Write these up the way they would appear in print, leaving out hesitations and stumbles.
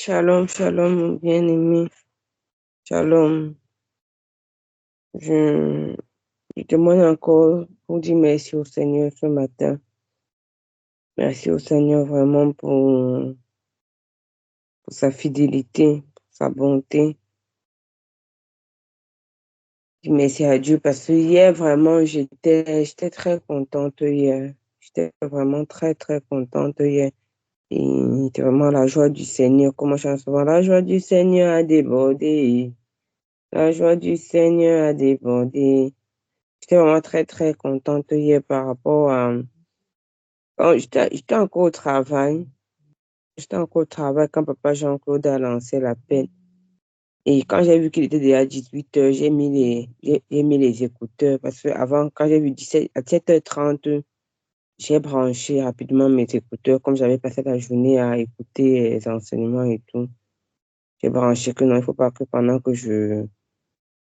Shalom, shalom, mon bien-aimé. Shalom. Je, je demande encore pour dire merci au Seigneur ce matin. Merci au Seigneur vraiment pour sa fidélité, pour sa bonté. Je dis merci à Dieu parce que hier, vraiment, j'étais très contente hier. J'étais vraiment très, très contente hier. Et c'était vraiment la joie du Seigneur. Comment je souvent, la joie du Seigneur a débordé. La joie du Seigneur a débordé. J'étais vraiment très, très contente hier par rapport à... j'étais encore au travail. J'étais encore au travail quand papa Jean-Claude a lancé l'appel. Et quand j'ai vu qu'il était déjà 18 heures, j'ai mis les écouteurs parce que avant, quand j'ai vu 17, à 7h30, j'ai branché rapidement mes écouteurs comme j'avais passé la journée à écouter les enseignements et tout. J'ai branché que non, il faut pas que pendant que je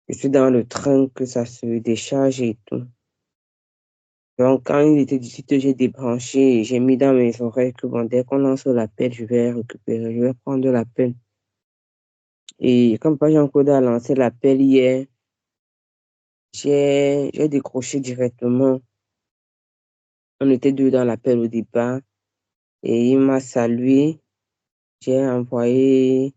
suis dans le train, que ça se décharge et tout. Donc, quand il était 18 heures, j'ai débranché et j'ai mis dans mes oreilles que bon, dès qu'on lance l'appel, je vais récupérer, je vais prendre l'appel. Et comme pas Jean-Claude a lancé l'appel hier, j'ai décroché directement. On était deux dans l'appel au départ et il m'a salué. J'ai envoyé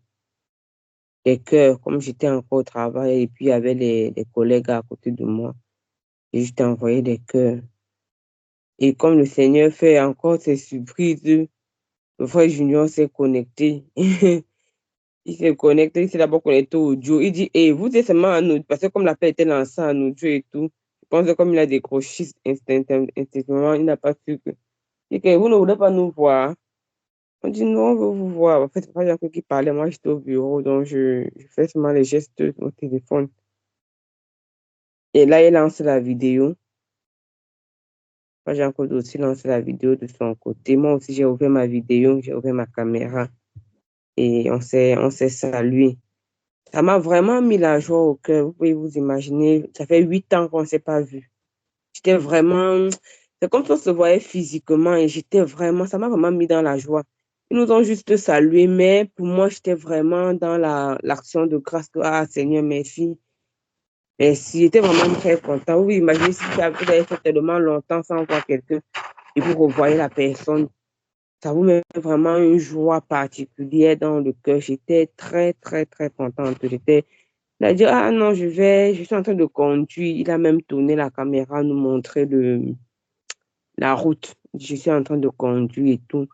des cœurs comme j'étais encore au travail et puis il y avait les collègues à côté de moi. J'ai juste envoyé des cœurs. Et comme le Seigneur fait encore ses surprises, le frère Junior s'est connecté. Il s'est connecté, il s'est d'abord connecté au audio. Il dit, vous êtes seulement en audio, parce que comme l'appel était lancé en audio et tout, je pense que comme il a décroché instantanément, il n'a pas su que. Il dit que vous ne voulez pas nous voir. On dit, non, on veut vous voir. En fait, c'est pas Jean-Claude qui parlait, moi j'étais au bureau, donc je fais seulement les gestes au téléphone. Et là, il lance la vidéo. Moi, Jean-Claude aussi lance la vidéo de son côté. Moi aussi, j'ai ouvert ma vidéo, j'ai ouvert ma caméra et on s'est salué. Ça m'a vraiment mis la joie au cœur. Vous pouvez vous imaginer, ça fait 8 ans qu'on ne s'est pas vu. J'étais vraiment, c'est comme si on se voyait physiquement et ça m'a vraiment mis dans la joie. Ils nous ont juste salués, mais pour moi, j'étais vraiment dans l'action de grâce. Ah, Seigneur, merci. Merci. J'étais vraiment très content. Vous imaginez si vous avez fait tellement longtemps sans voir quelqu'un et vous revoyez la personne. Ça vous met vraiment une joie particulière dans le cœur. J'étais très, très, très contente. Il a dit, ah non, je suis en train de conduire. Il a même tourné la caméra, nous montrer la route. Je suis en train de conduire et tout.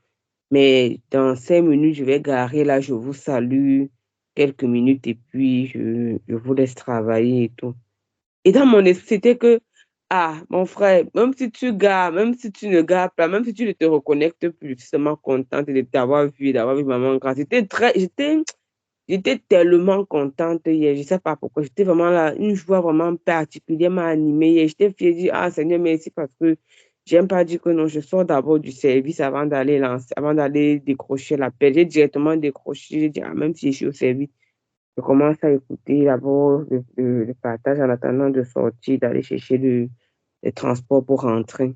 Mais dans 5 minutes, je vais garer. Là, je vous salue quelques minutes et puis je vous laisse travailler et tout. Et dans mon esprit, c'était que, ah, mon frère, même si tu gares, même si tu ne gares pas, même si tu ne te reconnectes plus, je suis seulement contente de t'avoir vu, d'avoir vu maman grâce. J'étais tellement contente hier, je ne sais pas pourquoi. J'étais vraiment là, une joie vraiment particulièrement animée hier. J'étais fière de dire, ah Seigneur, merci parce que j'aime pas dire que non, je sors d'abord du service avant d'aller décrocher l'appel. J'ai directement décroché, j'ai dit, ah, même si je suis au service, je commence à écouter d'abord le partage en attendant de sortir, d'aller chercher le transport pour rentrer.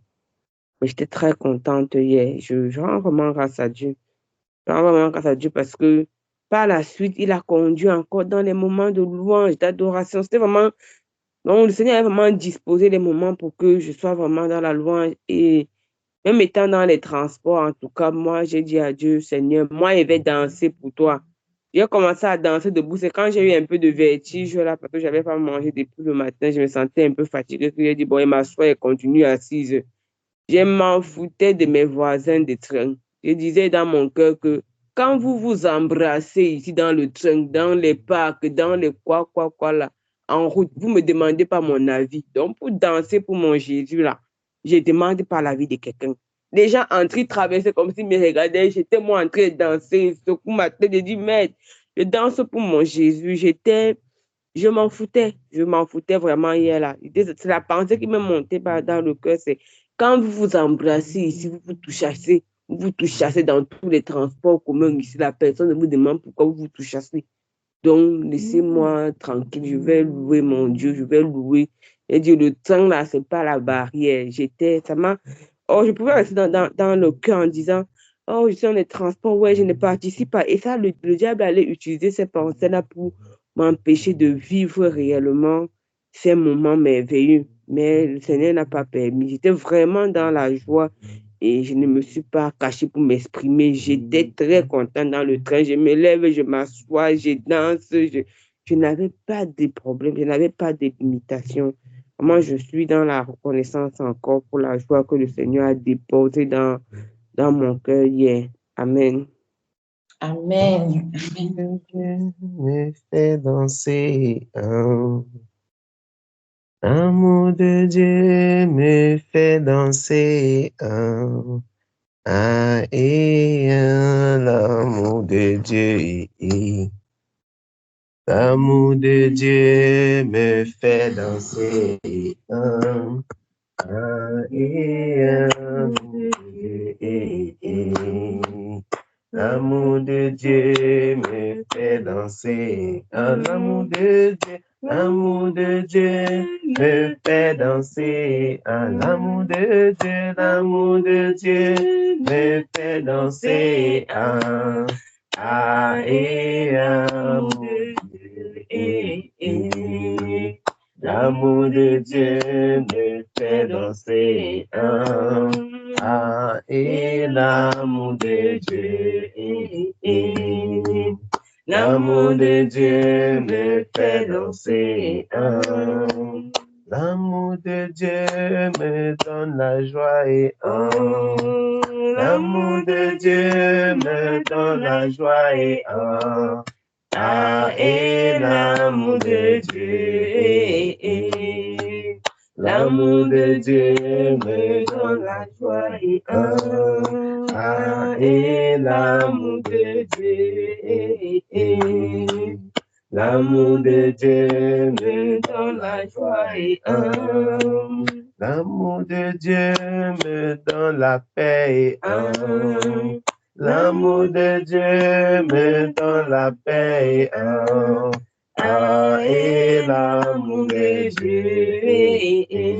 Mais j'étais très contente hier. Je rends vraiment grâce à Dieu. Je rends vraiment grâce à Dieu parce que par la suite, il a conduit encore dans les moments de louange, d'adoration. C'était vraiment, donc le Seigneur a vraiment disposé les moments pour que je sois vraiment dans la louange. Et même étant dans les transports, en tout cas, moi, j'ai dit à Dieu, Seigneur, moi, je vais danser pour toi. J'ai commencé à danser debout. C'est quand j'ai eu un peu de vertige là, parce que j'avais pas mangé depuis le matin. Je me sentais un peu fatiguée. J'ai dit, bon, il m'assoit et continue assise. Je m'en foutais de mes voisins de train. Je disais dans mon cœur que quand vous vous embrassez ici dans le train, dans les parcs, dans les quoi là, en route, vous me demandez pas mon avis. Donc, pour danser pour mon Jésus là, je demande pas l'avis de quelqu'un. Les gens entraient, traversaient comme s'ils me regardaient. J'étais moi en train de danser. Secoue ma tête, je dis, merde, je danse pour mon Jésus. Je m'en foutais vraiment hier là. C'est la pensée qui me montait dans le cœur, c'est quand vous vous embrassez ici, vous vous touchassez dans tous les transports communs ici, la personne ne vous demande pourquoi vous vous touchassez. Donc, laissez-moi tranquille, je vais louer mon Dieu, je vais louer. Et Dieu, le temps là, c'est pas la barrière. Oh, je pouvais rester dans le cœur en disant, oh, je suis dans les transports, ouais, je ne participe pas. Et ça, le diable allait utiliser ces pensées-là pour m'empêcher de vivre réellement ces moments merveilleux. Mais le Seigneur n'a pas permis. J'étais vraiment dans la joie et je ne me suis pas cachée pour m'exprimer. J'étais très contente dans le train. Je me lève, je m'assois, je danse. Je n'avais pas de problème, je n'avais pas de limitation. Moi, je suis dans la reconnaissance encore pour la joie que le Seigneur a déposée dans mon cœur hier. Amen. Amen. Dieu me fait danser. L'amour de Dieu me fait danser. L'amour de Dieu. L'amour de Dieu me fait danser. L'amour de Dieu me fait danser. L'amour de Dieu, l'amour de Dieu me fait danser. L'amour de Dieu, l'amour de Dieu me fait danser. L'amour de Dieu. L'amour de Dieu me fait danser. L'amour de Dieu. L'amour de Dieu me fait danser. L'amour de Dieu me donne la joie et l'amour de Dieu me donne la joie et l'amour de Dieu. L'amour de Dieu me donne la joie et l'amour de Dieu. L'amour de Dieu me donne la joie et l'amour de Dieu me donne la paix et l'amour de Dieu me donne la paix et l'amour de Dieu.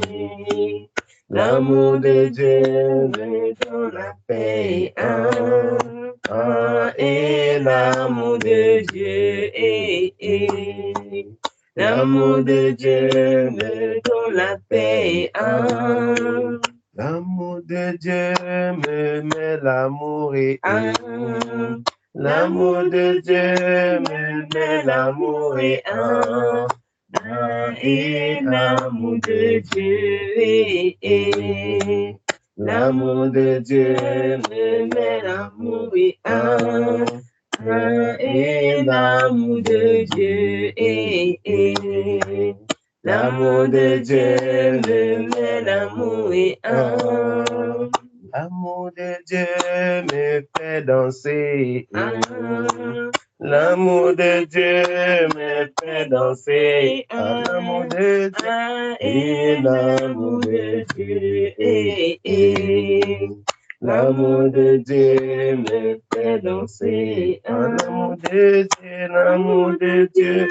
L'amour de Dieu me donne la paix et l'amour de Dieu. L'amour de Dieu me donne la paix. L'amour de Dieu me met l'amour et l'amour de Dieu me met l'amour et l'amour de Dieu. L'amour de Dieu me met l'amour et l'amour de Dieu. L'amour de Dieu me met l'amour et l'amour de Dieu me fait danser. L'amour de Dieu me fait danser. L'amour de Dieu et l'amour de Dieu. L'amour de Dieu me fait danser. L'amour de Dieu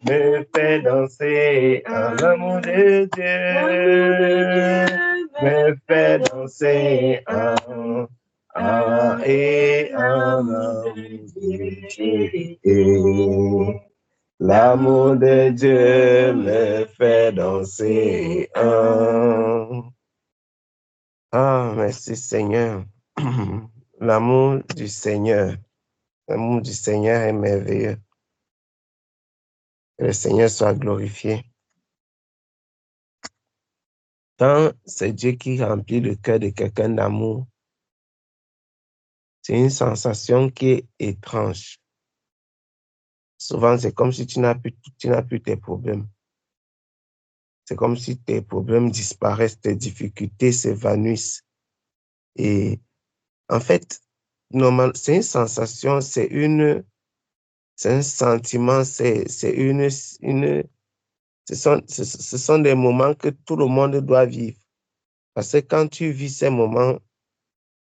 me fait danser. L'amour de Dieu me fait danser. L'amour de Dieu me fait danser. Merci Seigneur. L'amour du Seigneur. L'amour du Seigneur est merveilleux. Que le Seigneur soit glorifié. Quand c'est Dieu qui remplit le cœur de quelqu'un d'amour, c'est une sensation qui est étrange. Souvent, c'est comme si tu n'as plus tes problèmes. C'est comme si tes problèmes disparaissent, tes difficultés s'évanouissent. Et en fait, normalement, c'est une sensation, c'est un sentiment, ce sont des moments que tout le monde doit vivre. Parce que quand tu vis ces moments,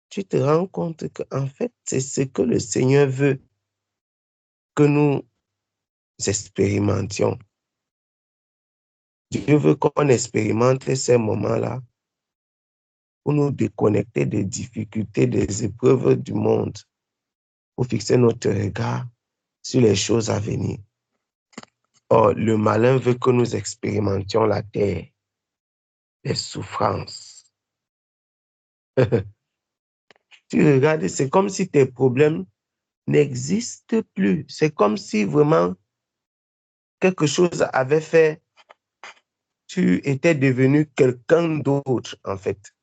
tu te rends compte qu'en fait, c'est ce que le Seigneur veut que nous expérimentions. Dieu veut qu'on expérimente ces moments-là pour nous déconnecter des difficultés, des épreuves du monde, pour fixer notre regard sur les choses à venir. Or, le malin veut que nous expérimentions la terre, les souffrances. Tu regardes, c'est comme si tes problèmes n'existent plus. C'est comme si vraiment quelque chose avait fait, tu étais devenu quelqu'un d'autre, en fait.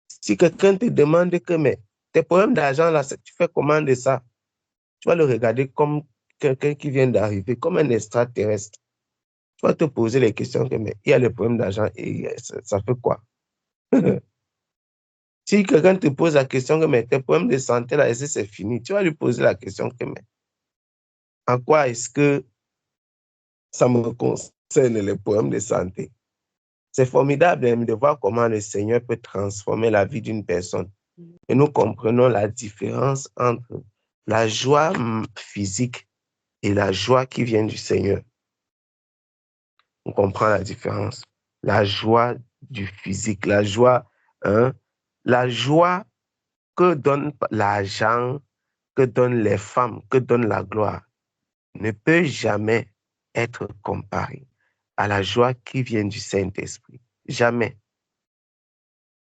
Si quelqu'un te demande que, mais tes problèmes d'argent, là, tu fais comment de ça? Tu vas le regarder comme quelqu'un qui vient d'arriver, comme un extraterrestre. Tu vas te poser les questions que, mais il y a le problème d'argent et ça fait quoi? Si quelqu'un te pose la question que, mais tes problèmes de santé, là, est-ce que c'est fini? Tu vas lui poser la question que, mais en quoi est-ce que ça me concerne, les problèmes de santé? C'est formidable de voir comment le Seigneur peut transformer la vie d'une personne. Et nous comprenons la différence entre la joie physique et la joie qui vient du Seigneur. On comprend la différence. La joie du physique, la joie que donne l'argent, que donnent les femmes, que donne la gloire, ne peut jamais être comparée à la joie qui vient du Saint-Esprit. Jamais.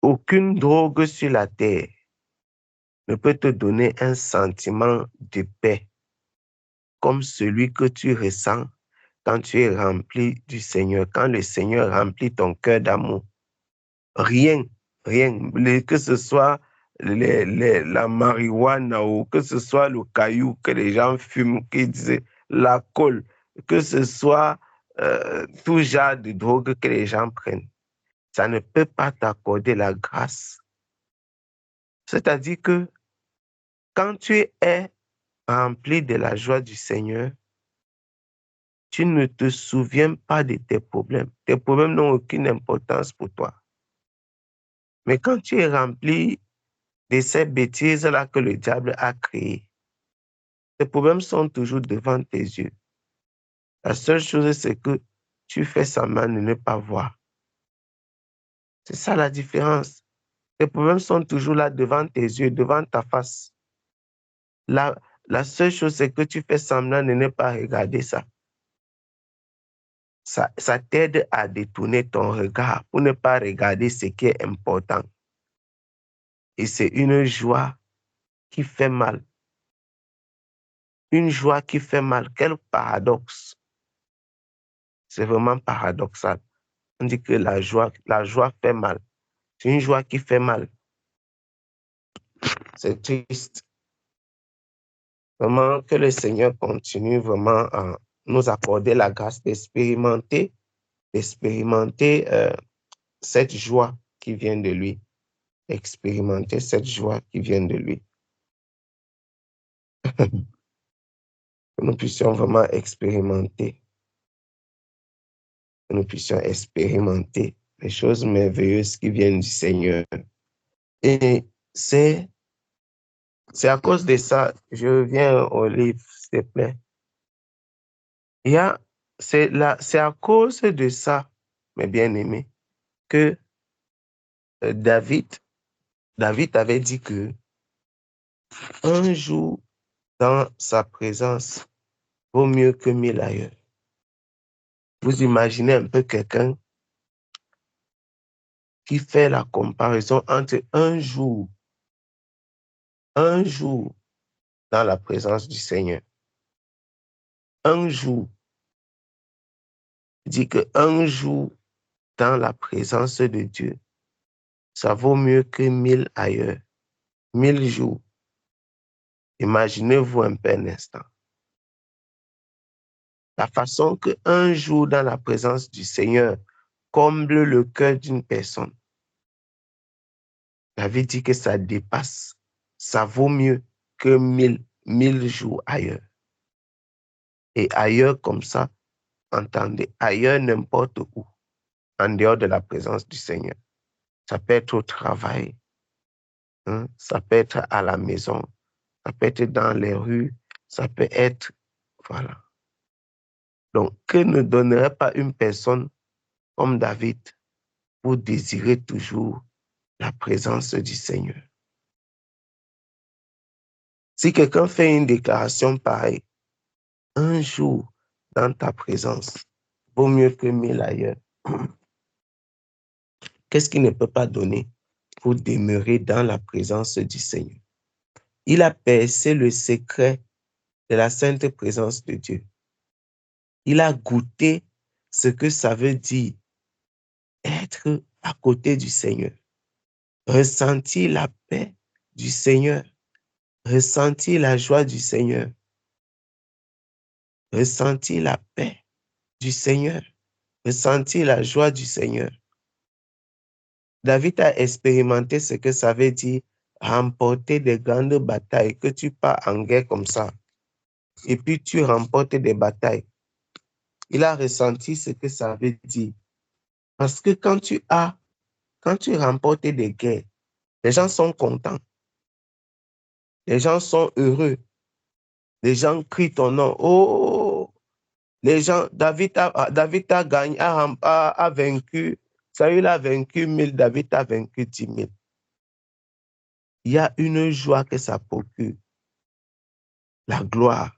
Aucune drogue sur la terre ne peut te donner un sentiment de paix comme celui que tu ressens quand tu es rempli du Seigneur, quand le Seigneur remplit ton cœur d'amour. Rien, que ce soit la marijuana ou que ce soit le caillou que les gens fument, qui disent la colle, que ce soit tout genre de drogue que les gens prennent. Ça ne peut pas t'accorder la grâce. C'est-à-dire que quand tu es rempli de la joie du Seigneur, tu ne te souviens pas de tes problèmes. Tes problèmes n'ont aucune importance pour toi. Mais quand tu es rempli de ces bêtises-là que le diable a créées, tes problèmes sont toujours devant tes yeux. La seule chose, c'est que tu fais semblant de ne pas voir. C'est ça la différence. Tes problèmes sont toujours là devant tes yeux, devant ta face. La seule chose, c'est que tu fais semblant de ne pas regarder ça. Ça t'aide à détourner ton regard pour ne pas regarder ce qui est important. Et c'est une joie qui fait mal. Une joie qui fait mal. Quel paradoxe. C'est vraiment paradoxal. On dit que la joie fait mal. C'est une joie qui fait mal. C'est triste. Vraiment que le Seigneur continue vraiment à nous accorder la grâce d'expérimenter cette joie qui vient de lui. Expérimenter cette joie qui vient de lui. Que nous puissions vraiment expérimenter. Que nous puissions expérimenter les choses merveilleuses qui viennent du Seigneur. Et c'est à cause de ça, je reviens au livre, s'il te plaît. C'est à cause de ça, mes bien-aimés, que David avait dit que un jour dans sa présence vaut mieux que 1000 ailleurs. Vous imaginez un peu quelqu'un qui fait la comparaison entre un jour dans la présence du Seigneur. Un jour, il dit qu'un jour dans la présence de Dieu, ça vaut mieux que 1000 ailleurs. 1000 jours. Imaginez-vous un peu un instant. La façon qu'un jour dans la présence du Seigneur comble le cœur d'une personne. David dit que ça dépasse, ça vaut mieux que 1000 jours ailleurs. Et ailleurs comme ça, entendez, ailleurs n'importe où, en dehors de la présence du Seigneur. Ça peut être au travail, ça peut être à la maison, ça peut être dans les rues, ça peut être, voilà. Donc, que ne donnerait pas une personne comme David pour désirer toujours la présence du Seigneur. Si quelqu'un fait une déclaration pareille, un jour dans ta présence, vaut mieux que 1000 ailleurs. Qu'est-ce qu'il ne peut pas donner pour demeurer dans la présence du Seigneur? Il a percé le secret de la sainte présence de Dieu. Il a goûté ce que ça veut dire être à côté du Seigneur, ressentir la paix du Seigneur, ressentir la joie du Seigneur, ressentir la paix du Seigneur, ressentir la joie du Seigneur. David a expérimenté ce que ça veut dire remporter des grandes batailles, que tu pars en guerre comme ça, et puis tu remportes des batailles. Il a ressenti ce que ça veut dire. Parce que quand tu remportes des guerres, les gens sont contents. Les gens sont heureux. Les gens crient ton nom. Oh! Les gens, David a gagné, a vaincu. Saül a vaincu 1000, David a vaincu 10 000. Il y a une joie que ça procure. La gloire.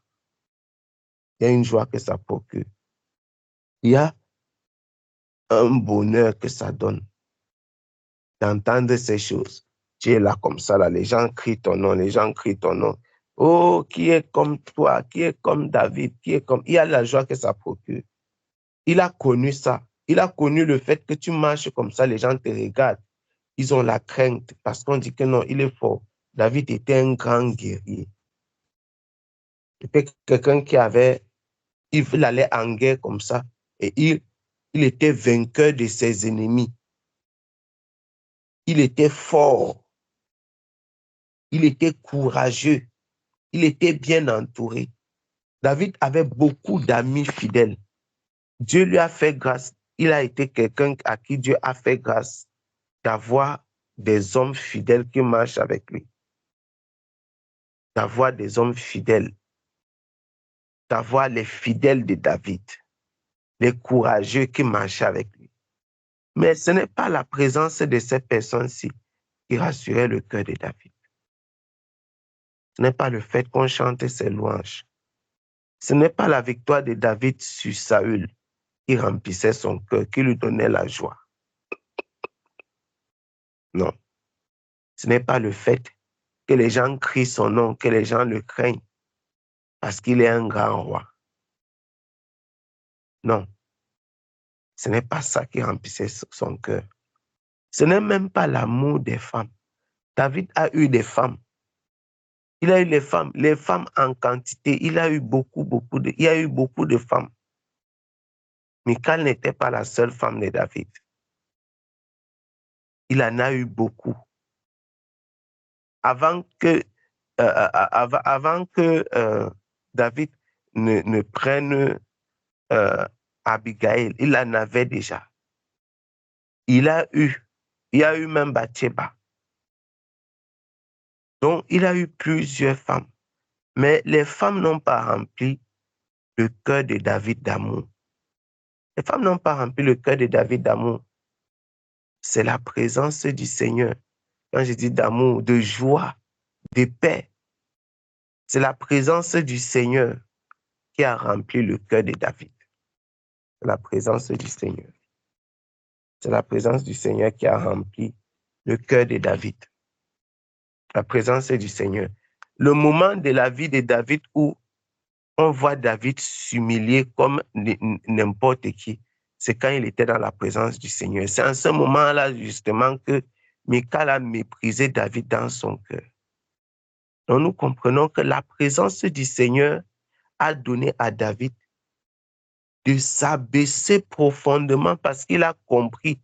Il y a une joie que ça procure. Il y a un bonheur que ça donne d'entendre ces choses. Tu es là comme ça, là, les gens crient ton nom, les gens crient ton nom. Oh, qui est comme toi, qui est comme David, qui est comme... Il y a la joie que ça procure. Il a connu ça. Il a connu le fait que tu marches comme ça, les gens te regardent. Ils ont la crainte parce qu'on dit que non, il est fort. David était un grand guerrier. C'était quelqu'un qui il allait en guerre comme ça et il était vainqueur de ses ennemis. Il était fort. Il était courageux. Il était bien entouré. David avait beaucoup d'amis fidèles. Dieu lui a fait grâce. Il a été quelqu'un à qui Dieu a fait grâce d'avoir des hommes fidèles qui marchent avec lui. D'avoir des hommes fidèles. D'avoir les fidèles de David. Les courageux qui marchaient avec lui. Mais ce n'est pas la présence de ces personnes-ci qui rassurait le cœur de David. Ce n'est pas le fait qu'on chante ses louanges. Ce n'est pas la victoire de David sur Saül qui remplissait son cœur, qui lui donnait la joie. Non. Ce n'est pas le fait que les gens crient son nom, que les gens le craignent parce qu'il est un grand roi. Non. Ce n'est pas ça qui remplissait son cœur. Ce n'est même pas l'amour des femmes. David a eu des femmes. Il a eu les femmes en quantité. Il a eu beaucoup de femmes. Michal n'était pas la seule femme de David. Il en a eu beaucoup. Avant que David ne prenne Abigail, il en avait déjà. Il y a eu même Bathsheba. Donc, il a eu plusieurs femmes. Mais les femmes n'ont pas rempli le cœur de David d'amour. Les femmes n'ont pas rempli le cœur de David d'amour. C'est la présence du Seigneur. Quand je dis d'amour, de joie, de paix, c'est la présence du Seigneur qui a rempli le cœur de David. C'est la présence du Seigneur. C'est la présence du Seigneur qui a rempli le cœur de David. La présence du Seigneur. Le moment de la vie de David où on voit David s'humilier comme n'importe qui, c'est quand il était dans la présence du Seigneur. C'est en ce moment-là, justement, que Michal a méprisé David dans son cœur. Donc, nous comprenons que la présence du Seigneur a donné à David de s'abaisser profondément parce qu'il a compris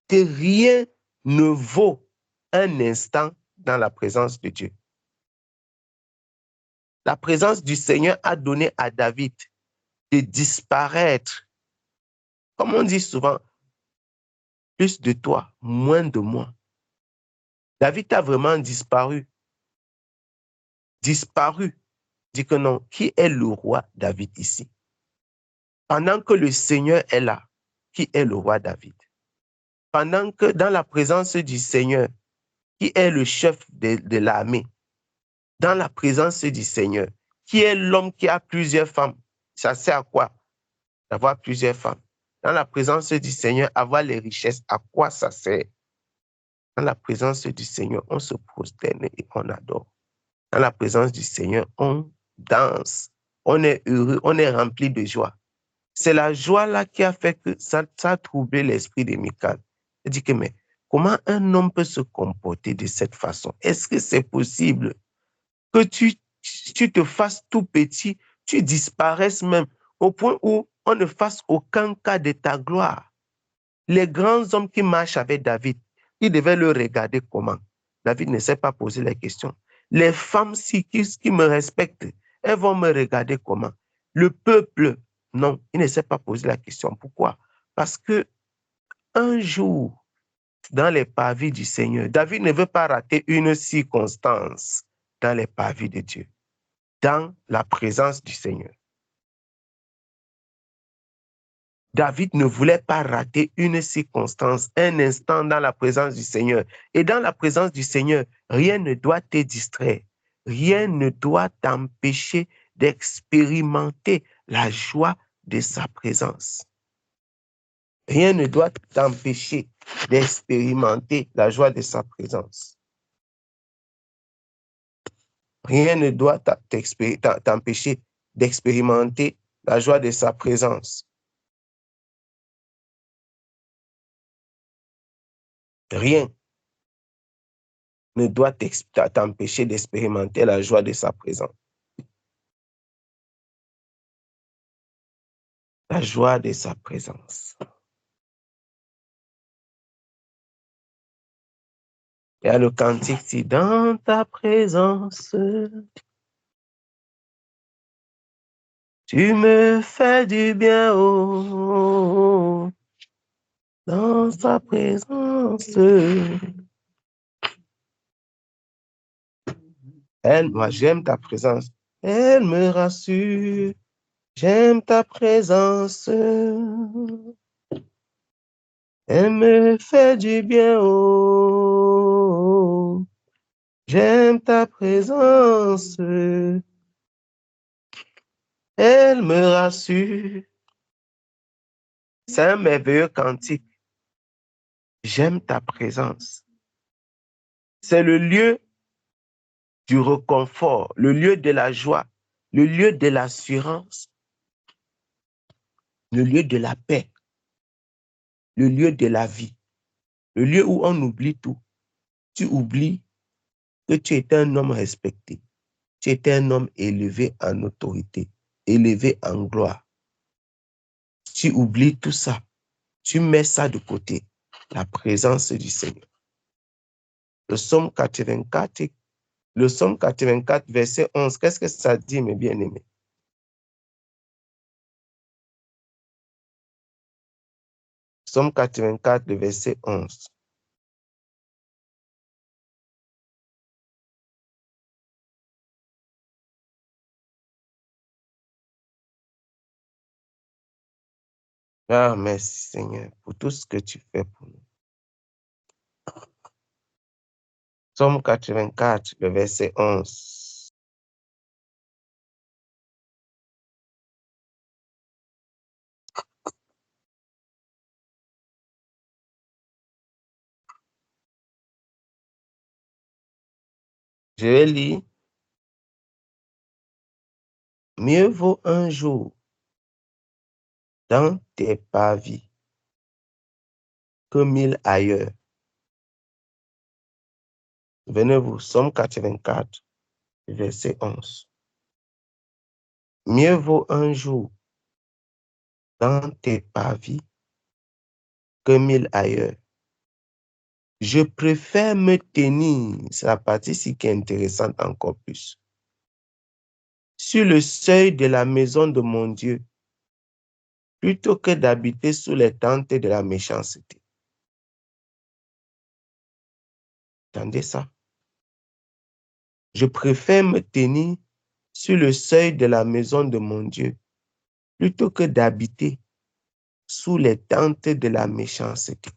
que rien ne vaut un instant dans la présence de Dieu. La présence du Seigneur a donné à David de disparaître. Comme on dit souvent, plus de toi, moins de moi. David a vraiment disparu. Disparu. Dit que non, qui est le roi David ici? Pendant que le Seigneur est là, qui est le roi David? pendant que dans la présence du Seigneur, qui est le chef de l'armée, dans la présence du Seigneur, qui est l'homme qui a plusieurs femmes, ça sert à quoi d'avoir plusieurs femmes? Dans la présence du Seigneur, avoir les richesses, à quoi ça sert? Dans la présence du Seigneur, on se prosterne et on adore. Dans la présence du Seigneur, on danse, on est heureux, on est rempli de joie. C'est la joie là qui a fait que ça a troublé l'esprit de Michal. Il dit que, mais comment un homme peut se comporter de cette façon? Est-ce que c'est possible que tu te fasses tout petit, tu disparaisses même, au point où on ne fasse aucun cas de ta gloire? Les grands hommes qui marchent avec David, ils devaient le regarder comment? David ne s'est pas posé la question. Les femmes qui me respectent, elles vont me regarder comment? Le peuple, non, il ne s'est pas posé la question. Pourquoi? Parce que un jour, dans les parvis du Seigneur, David ne veut pas rater une circonstance dans les parvis de Dieu, dans la présence du Seigneur. David ne voulait pas rater une circonstance, un instant dans la présence du Seigneur. Et dans la présence du Seigneur, rien ne doit te distraire. Rien ne doit t'empêcher d'expérimenter la joie de sa présence. Rien ne doit t'empêcher d'expérimenter la joie de sa présence. Rien ne doit t'empêcher d'expérimenter la joie de sa présence. Rien ne doit t'empêcher d'expérimenter la joie de sa présence. La joie de sa présence. Il y a le cantique qui dit, dans ta présence, tu me fais du bien, oh, dans ta présence. Moi, j'aime ta présence. Elle me rassure. J'aime ta présence. Elle me fait du bien, oh. J'aime ta présence. Elle me rassure. C'est un merveilleux cantique. J'aime ta présence. C'est le lieu du réconfort, le lieu de la joie, le lieu de l'assurance, le lieu de la paix, le lieu de la vie, le lieu où on oublie tout. Tu oublies que tu étais un homme respecté, tu étais un homme élevé en autorité, élevé en gloire. Tu oublies tout ça, tu mets ça de côté, la présence du Seigneur. Le psaume 84, verset 11, qu'est-ce que ça dit, mes bien-aimés? Psaume 84, le verset 11. Ah, merci Seigneur pour tout ce que tu fais pour nous. Psaume 84, le verset 11. Je vais lire. Mieux vaut un jour dans tes parvis que 1000 ailleurs. Venez-vous, Psaume 84, verset 11. Mieux vaut un jour dans tes parvis que 1000 ailleurs. Je préfère me tenir, c'est la partie ici qui est intéressante encore plus, sur le seuil de la maison de mon Dieu, plutôt que d'habiter sous les tentes de la méchanceté. Entendez ça? Je préfère me tenir sur le seuil de la maison de mon Dieu, plutôt que d'habiter sous les tentes de la méchanceté.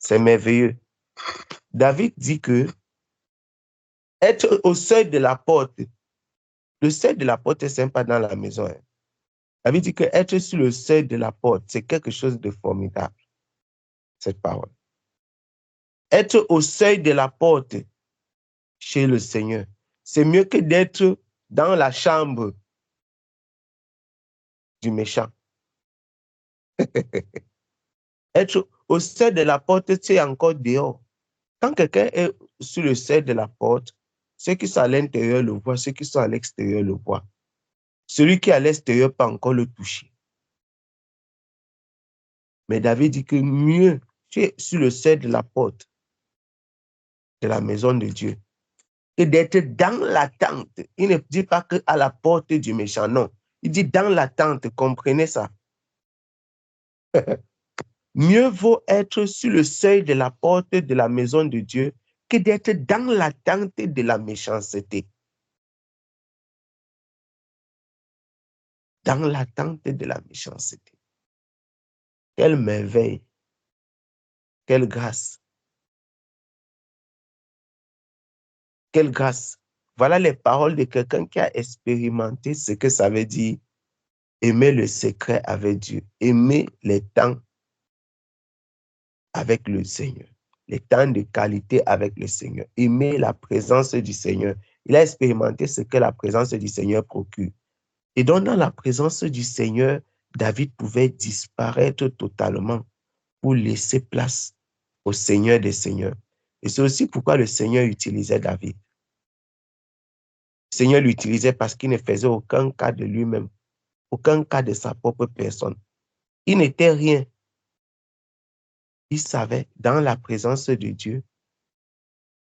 C'est merveilleux. David dit que être au seuil de la porte, le seuil de la porte est sympa dans la maison. Hein. David dit que être sur le seuil de la porte, c'est quelque chose de formidable, cette parole. Être au seuil de la porte chez le Seigneur, c'est mieux que d'être dans la chambre du méchant. Être au seuil de la porte, c'est encore dehors. Quand quelqu'un est sur le seuil de la porte, ceux qui sont à l'intérieur le voient, ceux qui sont à l'extérieur le voient. Celui qui est à l'extérieur peut encore le toucher. Mais David dit que mieux, tu es sur le seuil de la porte de la maison de Dieu que d'être dans la tente. Il ne dit pas qu'à la porte du méchant, non. Il dit dans la tente, comprenez ça. Mieux vaut être sur le seuil de la porte de la maison de Dieu que d'être dans la tente de la méchanceté. Dans la tente de la méchanceté. Quelle merveille. Quelle grâce. Quelle grâce. Voilà les paroles de quelqu'un qui a expérimenté ce que ça veut dire aimer le secret avec Dieu, aimer les temps avec le Seigneur, les temps de qualité avec le Seigneur, aimer la présence du Seigneur. Il a expérimenté ce que la présence du Seigneur procure. Et donc, dans la présence du Seigneur, David pouvait disparaître totalement pour laisser place au Seigneur des Seigneurs. Et c'est aussi pourquoi le Seigneur utilisait David. Le Seigneur l'utilisait parce qu'il ne faisait aucun cas de lui-même, aucun cas de sa propre personne. Il n'était rien. Il savait, dans la présence de Dieu,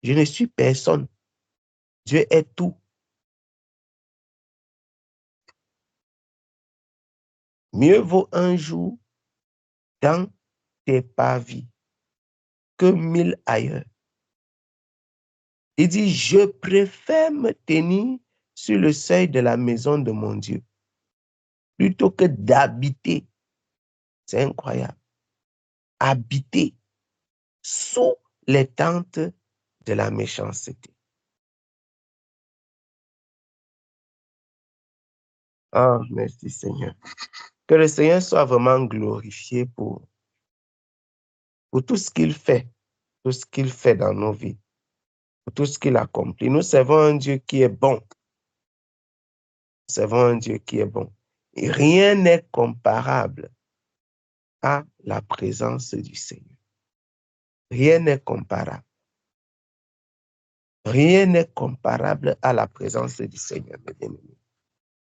je ne suis personne. Dieu est tout. Mieux vaut un jour dans tes parvis que 1000 ailleurs. Il dit, je préfère me tenir sur le seuil de la maison de mon Dieu plutôt que d'habiter. C'est incroyable. Habiter sous les tentes de la méchanceté. Ah, merci Seigneur. Que le Seigneur soit vraiment glorifié pour tout ce qu'il fait dans nos vies, pour tout ce qu'il accomplit. Nous servons un Dieu qui est bon. Nous servons un Dieu qui est bon. Et rien n'est comparable à la présence du Seigneur. Rien n'est comparable. Rien n'est comparable à la présence du Seigneur, mes bien-aimés.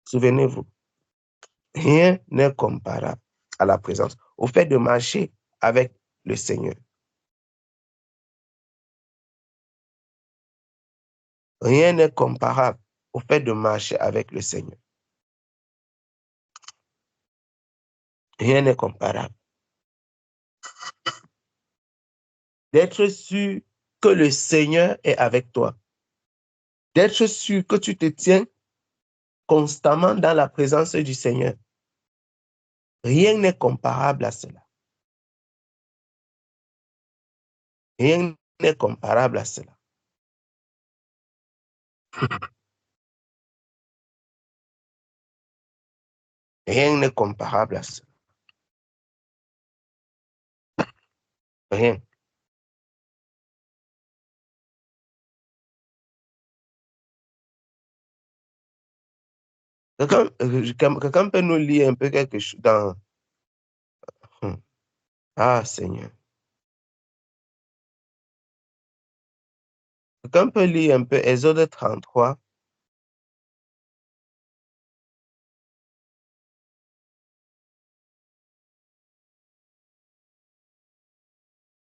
Souvenez-vous, rien n'est comparable à la présence, au fait de marcher avec le Seigneur. Rien n'est comparable au fait de marcher avec le Seigneur. Rien n'est comparable. D'être sûr que le Seigneur est avec toi. D'être sûr que tu te tiens constamment dans la présence du Seigneur. Rien n'est comparable à cela. Rien n'est comparable à cela. Rien n'est comparable à cela. Rien. Quelqu'un peut nous lire un peu quelque chose dans... Ah, Seigneur. Quelqu'un peut lire un peu Exode 33.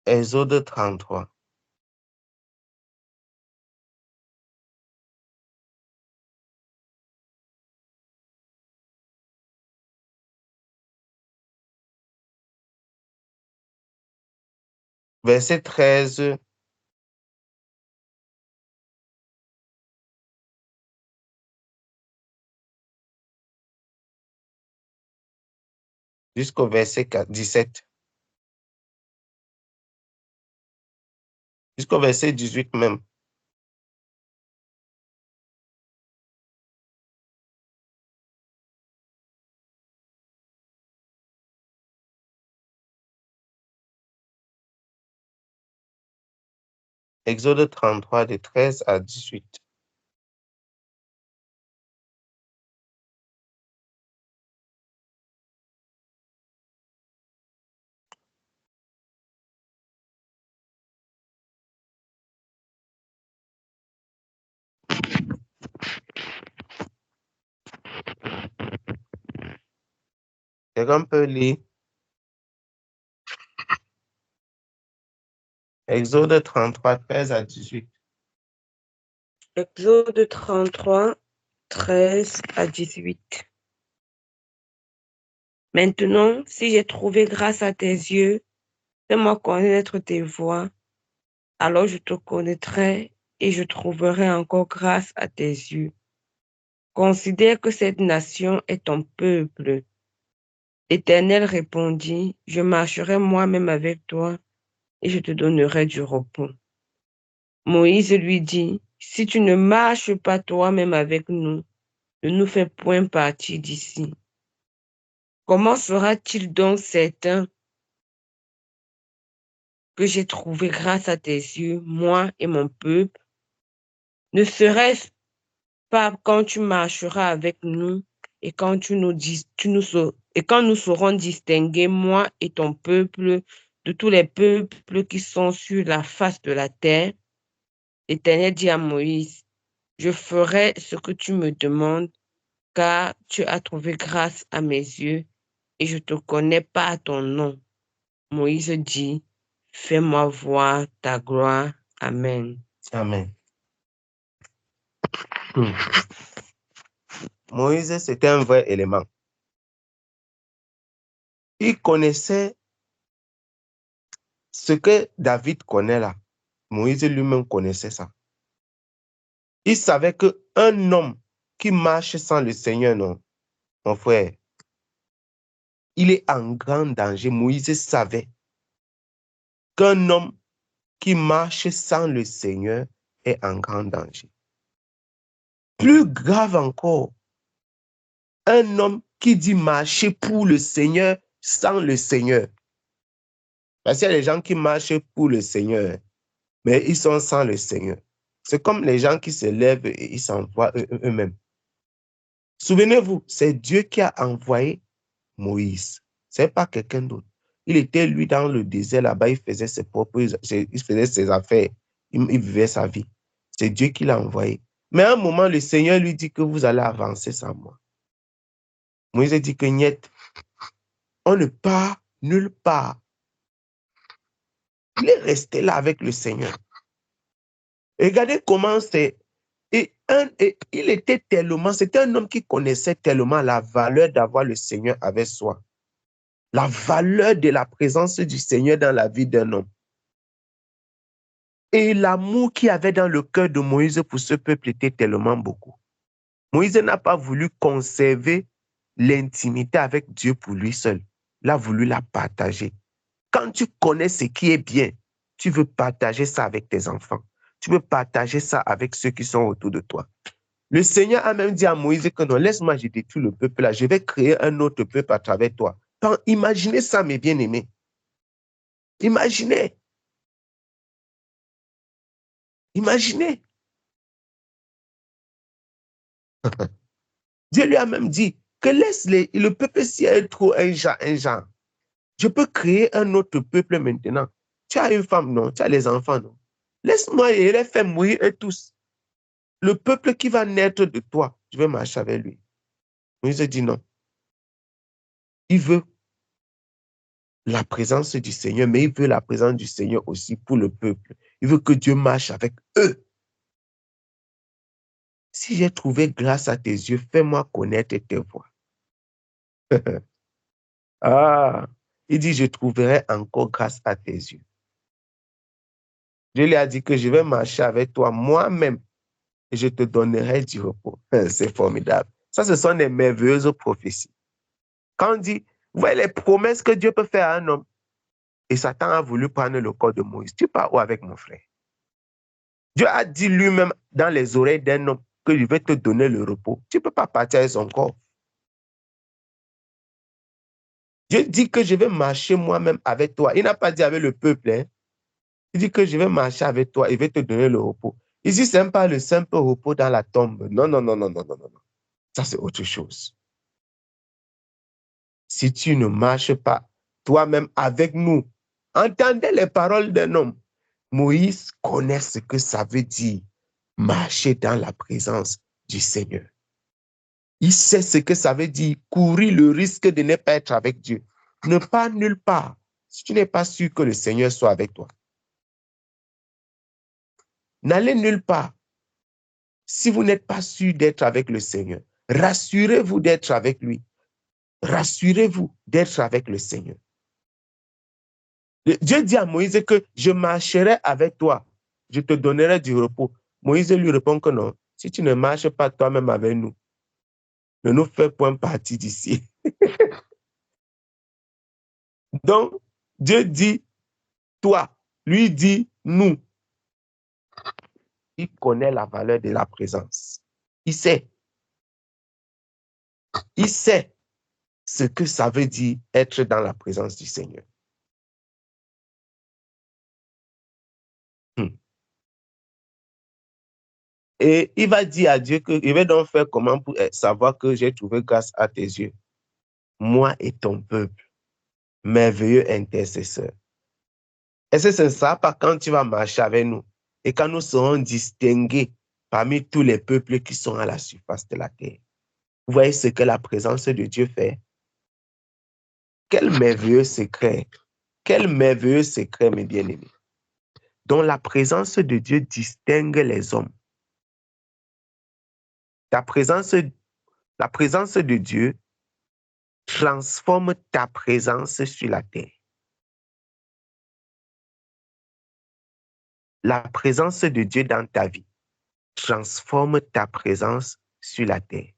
Exode 33. Verset 13. Jusqu'au verset 17. jusqu'au verset 18 même. Exode 33, de 13 à 18. Quelqu'un peut lire Exode 33, 13 à 18. Exode 33, 13 à 18. Maintenant, si j'ai trouvé grâce à tes yeux, fais-moi connaître tes voies, alors je te connaîtrai et je trouverai encore grâce à tes yeux. Considère que cette nation est ton peuple. L'Éternel répondit, je marcherai moi-même avec toi et je te donnerai du repos. Moïse lui dit, si tu ne marches pas toi-même avec nous, ne nous fais point partir d'ici. Comment sera-t-il donc certain que j'ai trouvé grâce à tes yeux, moi et mon peuple? Ne serait-ce pas quand tu marcheras avec nous et quand et quand nous saurons distinguer, moi et ton peuple, de tous les peuples qui sont sur la face de la terre? L'Éternel dit à Moïse, je ferai ce que tu me demandes, car tu as trouvé grâce à mes yeux et je te connais pas à ton nom. Moïse dit, fais-moi voir ta gloire. Amen. Amen. Moïse, c'était un vrai élément. Il connaissait ce que David connaît là. Moïse lui-même connaissait ça. Il savait qu'un homme qui marche sans le Seigneur, non, mon frère, il est en grand danger. Moïse savait qu'un homme qui marche sans le Seigneur est en grand danger. Plus grave encore, un homme qui dit marcher pour le Seigneur sans le Seigneur. Parce qu'il y a des gens qui marchent pour le Seigneur, mais ils sont sans le Seigneur. C'est comme les gens qui se lèvent et ils s'envoient eux-mêmes. Souvenez-vous, c'est Dieu qui a envoyé Moïse. Ce n'est pas quelqu'un d'autre. Il était, lui, dans le désert, là-bas, il faisait ses affaires, il vivait sa vie. C'est Dieu qui l'a envoyé. Mais à un moment, le Seigneur lui dit que vous allez avancer sans moi. Moïse dit que niet, on ne part nulle part. Il est resté là avec le Seigneur. Et regardez comment c'est. Et il était tellement, c'était un homme qui connaissait tellement la valeur d'avoir le Seigneur avec soi. La valeur de la présence du Seigneur dans la vie d'un homme. Et l'amour qu'il y avait dans le cœur de Moïse pour ce peuple était tellement beaucoup. Moïse n'a pas voulu conserver l'intimité avec Dieu pour lui seul. Il a voulu la partager. Quand tu connais ce qui est bien, tu veux partager ça avec tes enfants. Tu veux partager ça avec ceux qui sont autour de toi. Le Seigneur a même dit à Moïse que non, laisse-moi, je détruis le peuple là. Je vais créer un autre peuple à travers toi. Imaginez ça, mes bien-aimés. Imaginez. Imaginez. Dieu lui a même dit que laisse le peuple si est trop un genre. Je peux créer un autre peuple maintenant. Tu as une femme, non? Tu as les enfants, non? Laisse-moi et les faire mourir eux tous. Le peuple qui va naître de toi, je vais marcher avec lui. Moïse dit non. Il veut la présence du Seigneur, mais il veut la présence du Seigneur aussi pour le peuple. Il veut que Dieu marche avec eux. Si j'ai trouvé grâce à tes yeux, fais-moi connaître tes voies. Ah, il dit, je trouverai encore grâce à tes yeux. Je lui ai dit que je vais marcher avec toi moi-même et je te donnerai du repos. C'est formidable. Ça, ce sont des merveilleuses prophéties. Quand on dit, vous voyez les promesses que Dieu peut faire à un homme, et Satan a voulu prendre le corps de Moïse. Tu pars où avec mon frère? Dieu a dit lui-même dans les oreilles d'un homme que je vais te donner le repos. Tu ne peux pas partir avec son corps. Dieu dit que je vais marcher moi-même avec toi. Il n'a pas dit avec le peuple. Hein. Il dit que je vais marcher avec toi et je vais te donner le repos. Ici, ce n'est pas le simple repos dans la tombe. Non, non, non, non, non, non, non. Ça, c'est autre chose. Si tu ne marches pas toi-même avec nous, entendez les paroles d'un homme. Moïse connaît ce que ça veut dire marcher dans la présence du Seigneur. Il sait ce que ça veut dire courir le risque de ne pas être avec Dieu. Ne pas nulle part si tu n'es pas sûr que le Seigneur soit avec toi. N'allez nulle part si vous n'êtes pas sûr d'être avec le Seigneur. Rassurez-vous d'être avec lui. Rassurez-vous d'être avec le Seigneur. Dieu dit à Moïse que je marcherai avec toi. Je te donnerai du repos. Moïse lui répond que non. Si tu ne marches pas toi-même avec nous, ne nous fais point partie d'ici. Donc, Dieu dit toi, lui dit nous. Il connaît la valeur de la présence. Il sait. Il sait ce que ça veut dire être dans la présence du Seigneur. Et il va dire à Dieu que il va donc faire comment pour savoir que j'ai trouvé grâce à tes yeux. Moi et ton peuple, merveilleux intercesseur. Est-ce que ce ne sera pas quand tu vas marcher avec nous et quand nous serons distingués parmi tous les peuples qui sont à la surface de la terre? Vous voyez ce que la présence de Dieu fait? Quel merveilleux secret! Quel merveilleux secret, mes bien-aimés! Dont la présence de Dieu distingue les hommes. La présence de Dieu transforme ta présence sur la terre. La présence de Dieu dans ta vie transforme ta présence sur la terre.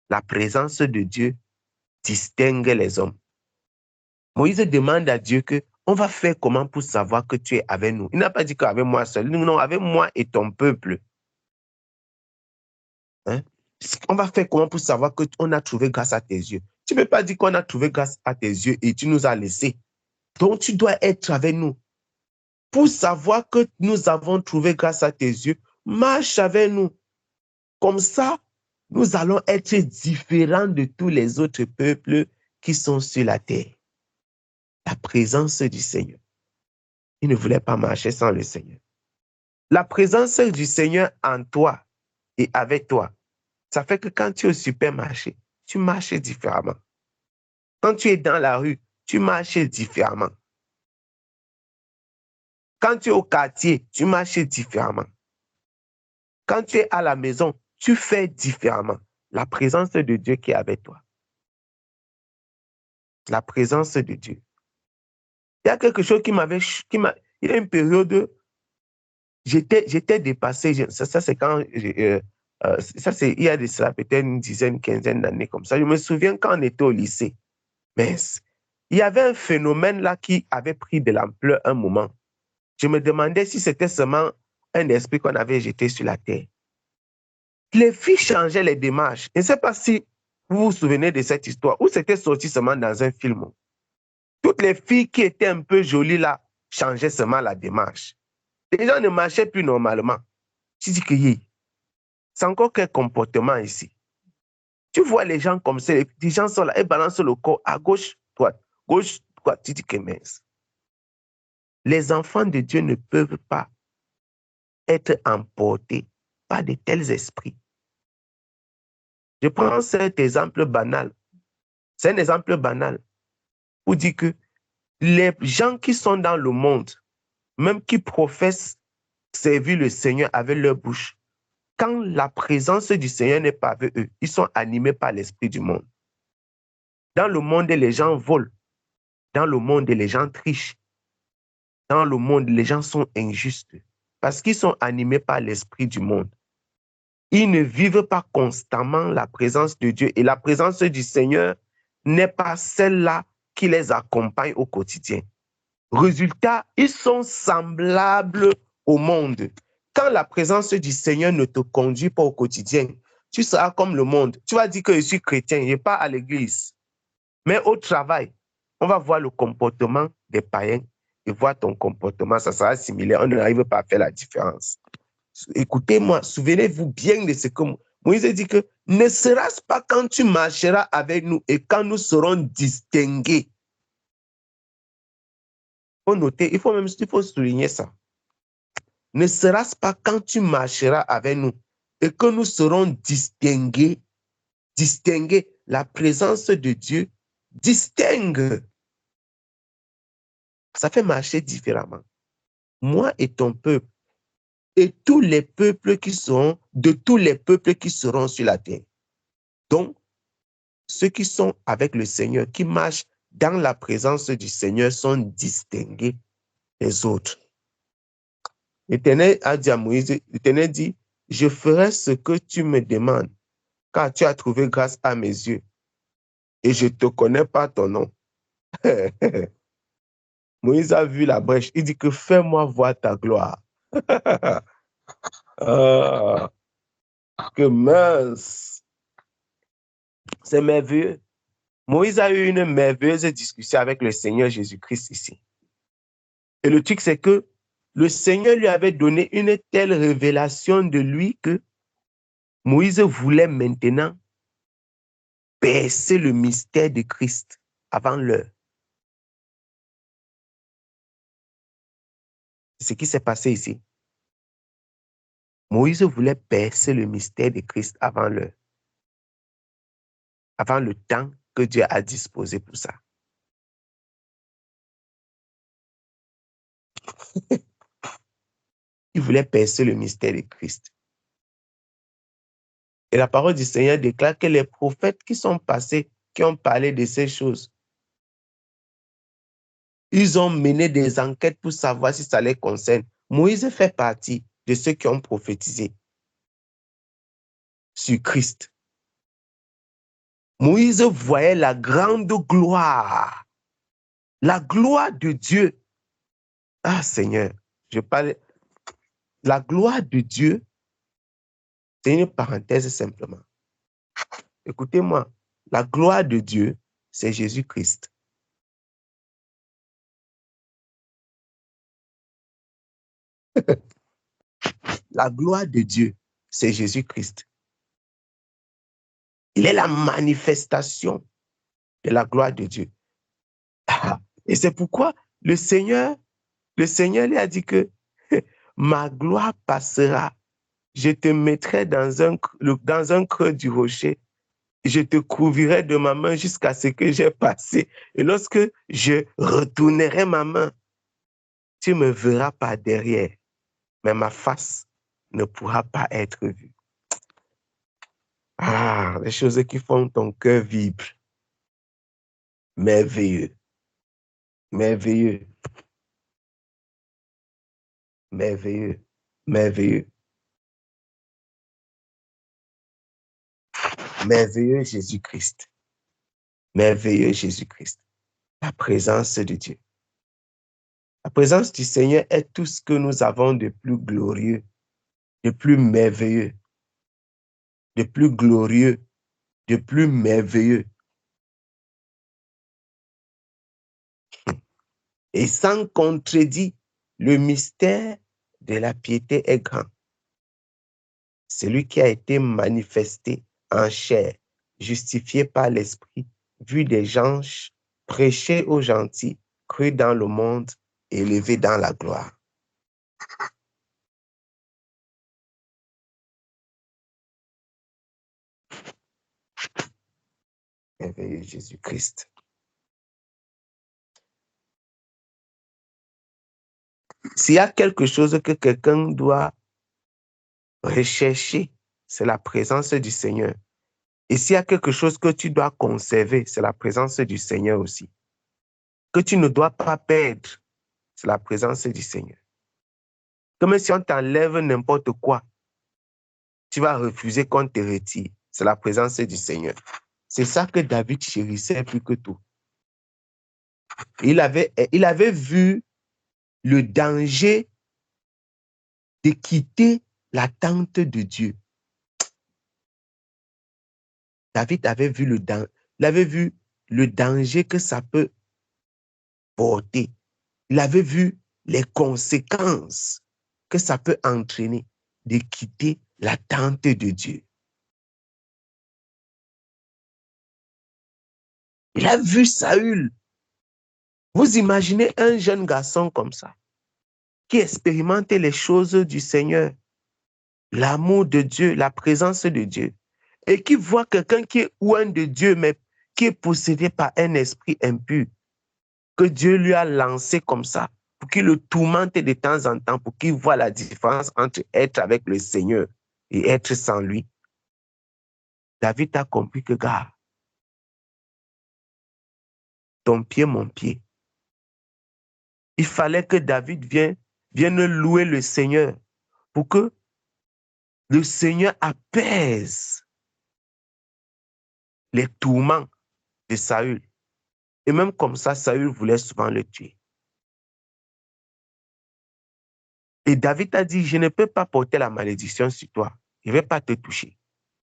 La présence de Dieu distingue les hommes. Moïse demande à Dieu que on va faire comment pour savoir que tu es avec nous. Il n'a pas dit qu'avec moi seul, non, avec moi et ton peuple. Hein? On va faire comment pour savoir qu'on a trouvé grâce à tes yeux. Tu ne peux pas dire qu'on a trouvé grâce à tes yeux et tu nous as laissés. Donc, tu dois être avec nous. Pour savoir que nous avons trouvé grâce à tes yeux, marche avec nous. Comme ça, nous allons être différents de tous les autres peuples qui sont sur la terre. La présence du Seigneur. Il ne voulait pas marcher sans le Seigneur. La présence du Seigneur en toi et avec toi, ça fait que quand tu es au supermarché, tu marches différemment. Quand tu es dans la rue, tu marches différemment. Quand tu es au quartier, tu marches différemment. Quand tu es à la maison, tu fais différemment. La présence de Dieu qui est avec toi. La présence de Dieu. Il y a quelque chose il y a une période, j'étais dépassé. Ça c'est quand, il y a de cela peut-être une dizaine, quinzaine d'années comme ça. Je me souviens quand on était au lycée. Mais il y avait un phénomène là qui avait pris de l'ampleur un moment. Je me demandais si c'était seulement un esprit qu'on avait jeté sur la terre. Les filles changeaient les démarches. Je ne sais pas si vous vous souvenez de cette histoire ou c'était sorti seulement dans un film. Toutes les filles qui étaient un peu jolies là changeaient seulement la démarche. Les gens ne marchaient plus normalement. Tu dis que c'est encore quel comportement ici? Tu vois les gens comme ça, les gens sont là et balancent le corps à gauche, droite, gauche, droite. Tu dis que mince. Les enfants de Dieu ne peuvent pas être emportés par de tels esprits. Je prends cet exemple banal. C'est un exemple banal pour dire que les gens qui sont dans le monde, même qui professent servir le Seigneur avec leur bouche, quand la présence du Seigneur n'est pas avec eux, ils sont animés par l'esprit du monde. Dans le monde, les gens volent. Dans le monde, les gens trichent. Dans le monde, les gens sont injustes parce qu'ils sont animés par l'esprit du monde. Ils ne vivent pas constamment la présence de Dieu et la présence du Seigneur n'est pas celle-là qui les accompagne au quotidien. Résultat, ils sont semblables au monde. Quand la présence du Seigneur ne te conduit pas au quotidien, tu seras comme le monde. Tu vas dire que je suis chrétien, je ne vais pas à l'église. Mais au travail, on va voir le comportement des païens et voir ton comportement, ça sera similaire. On n'arrive pas à faire la différence. Écoutez-moi, souvenez-vous bien de ce que Moïse dit que ne sera-ce pas quand tu marcheras avec nous et quand nous serons distingués. Il faut noter, il faut souligner ça. Ne sera-ce pas quand tu marcheras avec nous et que nous serons distingués, la présence de Dieu distingue. Ça fait marcher différemment. Moi et ton peuple, et tous les peuples qui seront, de tous les peuples qui seront sur la terre. Donc, ceux qui sont avec le Seigneur, qui marchent dans la présence du Seigneur, sont distingués des autres. L'Éternel a dit à Moïse, l'Éternel dit, je ferai ce que tu me demandes, car tu as trouvé grâce à mes yeux, et je ne te connais pas ton nom. Moïse a vu la brèche, il dit que fais-moi voir ta gloire. Ah, que mince! C'est merveilleux. Moïse a eu une merveilleuse discussion avec le Seigneur Jésus-Christ ici. Et le truc, c'est que le Seigneur lui avait donné une telle révélation de lui que Moïse voulait maintenant percer le mystère de Christ avant l'heure. C'est ce qui s'est passé ici. Moïse voulait percer le mystère de Christ avant l'heure, avant le temps que Dieu a disposé pour ça. Il voulait percer le mystère de Christ. Et la parole du Seigneur déclare que les prophètes qui sont passés, qui ont parlé de ces choses, ils ont mené des enquêtes pour savoir si ça les concerne. Moïse fait partie de ceux qui ont prophétisé sur Christ. Moïse voyait la grande gloire, la gloire de Dieu. Ah Seigneur, je parle. La gloire de Dieu, c'est une parenthèse simplement. Écoutez-moi, la gloire de Dieu, c'est Jésus-Christ. La gloire de Dieu, c'est Jésus-Christ. Il est la manifestation de la gloire de Dieu. Et c'est pourquoi le Seigneur lui a dit que ma gloire passera. Je te mettrai dans un creux du rocher. Je te couvrirai de ma main jusqu'à ce que j'ai passé. Et lorsque je retournerai ma main, tu me verras par derrière, mais ma face ne pourra pas être vue. Ah, les choses qui font ton cœur vibre. Merveilleux. Merveilleux. Merveilleux. Merveilleux. Merveilleux Jésus-Christ. Merveilleux Jésus-Christ. La présence de Dieu. La présence du Seigneur est tout ce que nous avons de plus glorieux, de plus merveilleux, de plus glorieux, de plus merveilleux. Et sans contredit, le mystère de la piété est grand. Celui qui a été manifesté en chair, justifié par l'Esprit, vu des anges, prêché aux gentils, cru dans le monde, élevé dans la gloire. Merveilleux Jésus-Christ. S'il y a quelque chose que quelqu'un doit rechercher, c'est la présence du Seigneur. Et s'il y a quelque chose que tu dois conserver, c'est la présence du Seigneur aussi. Que tu ne dois pas perdre, c'est la présence du Seigneur. Comme si on t'enlève n'importe quoi, tu vas refuser qu'on te retire. C'est la présence du Seigneur. C'est ça que David chérissait plus que tout. Il avait vu le danger de quitter la tente de Dieu. David avait vu le danger que ça peut porter. Il avait vu les conséquences que ça peut entraîner de quitter la tente de Dieu. Il a vu Saül. Vous imaginez un jeune garçon comme ça, qui expérimente les choses du Seigneur, l'amour de Dieu, la présence de Dieu, et qui voit quelqu'un qui est loin de Dieu, mais qui est possédé par un esprit impur, que Dieu lui a lancé comme ça, pour qu'il le tourmente de temps en temps, pour qu'il voit la différence entre être avec le Seigneur et être sans lui. David a compris que, gars, ton pied, mon pied. Il fallait que David vienne louer le Seigneur pour que le Seigneur apaise les tourments de Saül. Et même comme ça, Saül voulait souvent le tuer. Et David a dit, je ne peux pas porter la malédiction sur toi. Je ne vais pas te toucher.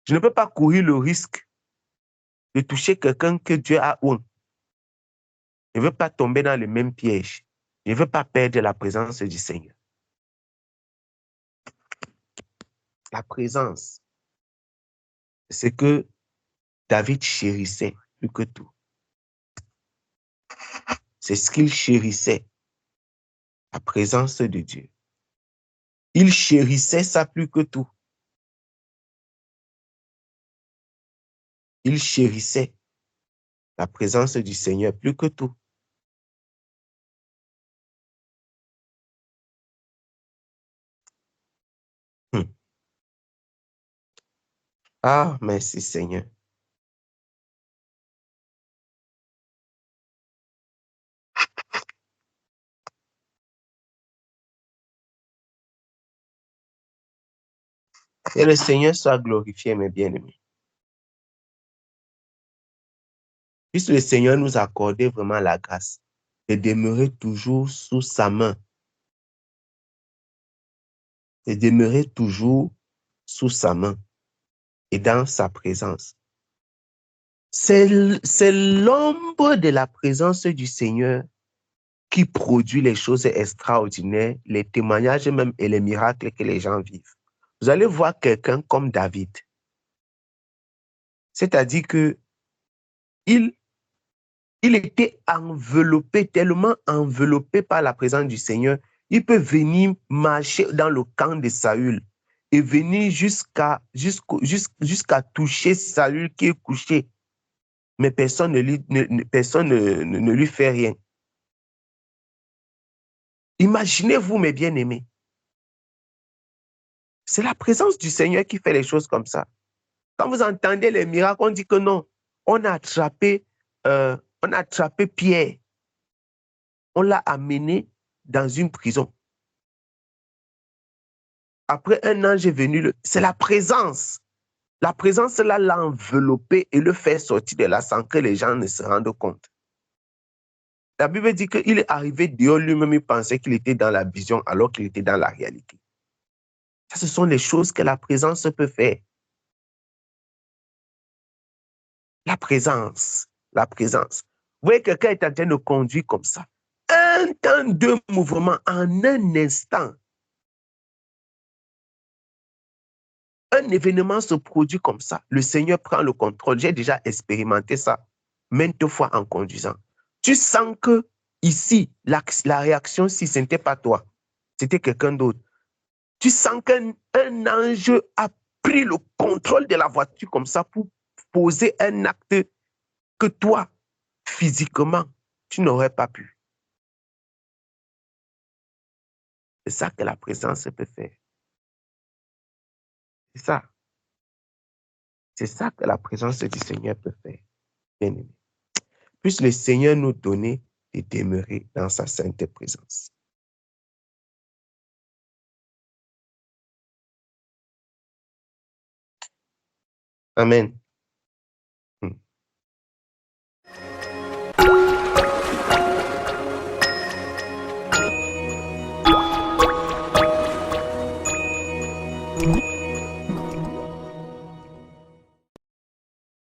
Je ne peux pas courir le risque de toucher quelqu'un que Dieu a oint. Je ne veux pas tomber dans le même piège. Je ne veux pas perdre la présence du Seigneur. La présence, c'est que David chérissait plus que tout. C'est ce qu'il chérissait, la présence de Dieu. Il chérissait ça plus que tout. Il chérissait la présence du Seigneur plus que tout. Ah, merci Seigneur. Et le Seigneur soit glorifié, mes bien-aimés. Puisse le Seigneur nous accorder vraiment la grâce de demeurer toujours sous sa main. De demeurer toujours sous sa main et dans sa présence. C'est l'ombre de la présence du Seigneur qui produit les choses extraordinaires, les témoignages même et les miracles que les gens vivent. Vous allez voir quelqu'un comme David. C'est-à-dire que il était enveloppé, tellement enveloppé par la présence du Seigneur, il peut venir marcher dans le camp de Saül et venir jusqu'à toucher Saül qui est couché. Mais personne ne lui fait rien. Imaginez-vous, mes bien-aimés. C'est la présence du Seigneur qui fait les choses comme ça. Quand vous entendez les miracles, on dit que non, on a attrapé Pierre. On l'a amené dans une prison. Après, un ange est venu. C'est la présence. La présence là l'a enveloppé et le fait sortir de là sans que les gens ne se rendent compte. La Bible dit qu'il est arrivé dehors lui-même, il pensait qu'il était dans la vision alors qu'il était dans la réalité. Ça, ce sont les choses que la présence peut faire. La présence, la présence. Vous voyez, quelqu'un est en train de conduire comme ça. Un temps, deux mouvements en un instant. Un événement se produit comme ça. Le Seigneur prend le contrôle. J'ai déjà expérimenté ça maintes fois en conduisant. Tu sens que ici, la réaction, si ce n'était pas toi, c'était quelqu'un d'autre. Tu sens qu'un ange a pris le contrôle de la voiture comme ça pour poser un acte que toi, physiquement, tu n'aurais pas pu. C'est ça que la présence peut faire. C'est ça. C'est ça que la présence du Seigneur peut faire. Bien-aimé. Puisse le Seigneur nous donner de demeurer dans sa sainte présence. Amen.